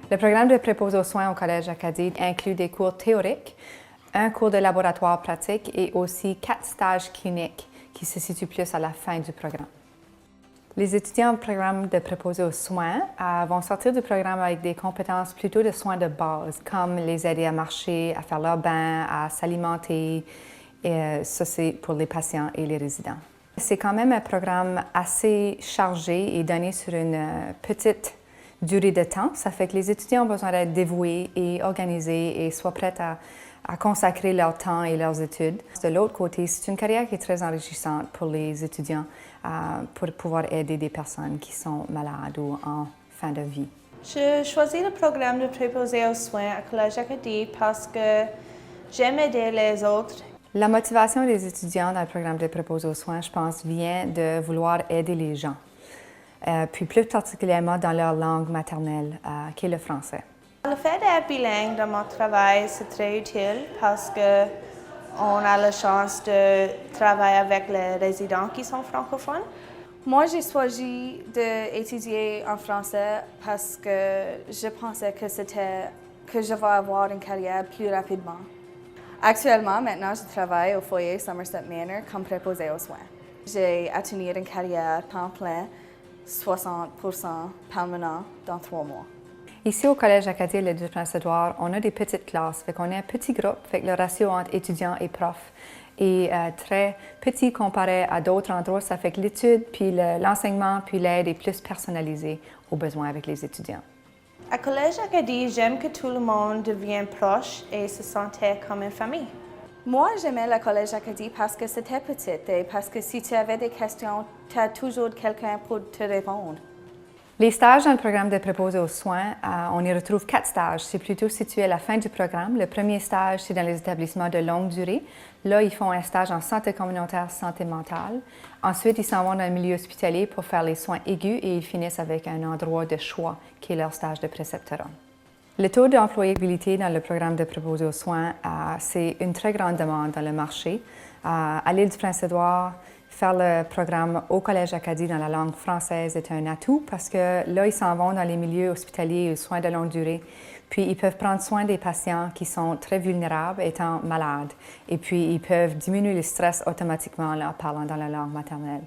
Le programme de préposé aux soins au Collège Acadie inclut des cours théoriques, un cours de laboratoire pratique et aussi 4 stages cliniques qui se situent plus à la fin du programme. Les étudiants au programme de préposé aux soins vont sortir du programme avec des compétences plutôt de soins de base, comme les aider à marcher, à faire leur bain, à s'alimenter. Ça, c'est pour les patients et les résidents. C'est quand même un programme assez chargé et donné sur une petite durée de temps. Ça fait que les étudiants ont besoin d'être dévoués et organisés et soient prêts à consacrer leur temps et leurs études. De l'autre côté, c'est une carrière qui est très enrichissante pour les étudiants pour pouvoir aider des personnes qui sont malades ou en fin de vie. Je choisis le programme de préposé aux soins à Collège Acadie parce que j'aime aider les autres. La motivation des étudiants dans le programme de préposé aux soins, je pense, vient de vouloir aider les gens, puis plus particulièrement dans leur langue maternelle, qui est le français. Le fait d'être bilingue dans mon travail, c'est très utile parce qu'on a la chance de travailler avec les résidents qui sont francophones. Moi, j'ai choisi d'étudier en français parce que je pensais que je vais avoir une carrière plus rapidement. Actuellement, maintenant, je travaille au foyer Somerset Manor comme préposé aux soins. J'ai atteint une carrière temps plein, 60% permanent dans 3 mois. Ici, au Collège Acadie et du Prince-Édouard, on a des petites classes, fait qu'on est un petit groupe, fait que le ratio entre étudiants et profs est très petit comparé à d'autres endroits. Ça fait que l'étude, puis l'enseignement, puis l'aide est plus personnalisée aux besoins avec les étudiants. À Collège Acadie, j'aime que tout le monde devienne proche et se sente comme une famille. Moi, j'aimais le Collège Acadie parce que c'était petit et parce que si tu avais des questions, tu as toujours quelqu'un pour te répondre. Les stages dans le programme de préposé aux soins, on y retrouve 4 stages. C'est plutôt situé à la fin du programme. Le premier stage, c'est dans les établissements de longue durée. Là, ils font un stage en santé communautaire, santé mentale. Ensuite, ils s'en vont dans le milieu hospitalier pour faire les soins aigus et ils finissent avec un endroit de choix qui est leur stage de préceptorat. Le taux d'employabilité dans le programme de préposé aux soins, c'est une très grande demande dans le marché. À l'île du Prince-Édouard, faire le programme au Collège Acadie dans la langue française est un atout parce que là, ils s'en vont dans les milieux hospitaliers et aux soins de longue durée. Puis, ils peuvent prendre soin des patients qui sont très vulnérables, étant malades. Et puis, ils peuvent diminuer le stress automatiquement en parlant dans la langue maternelle.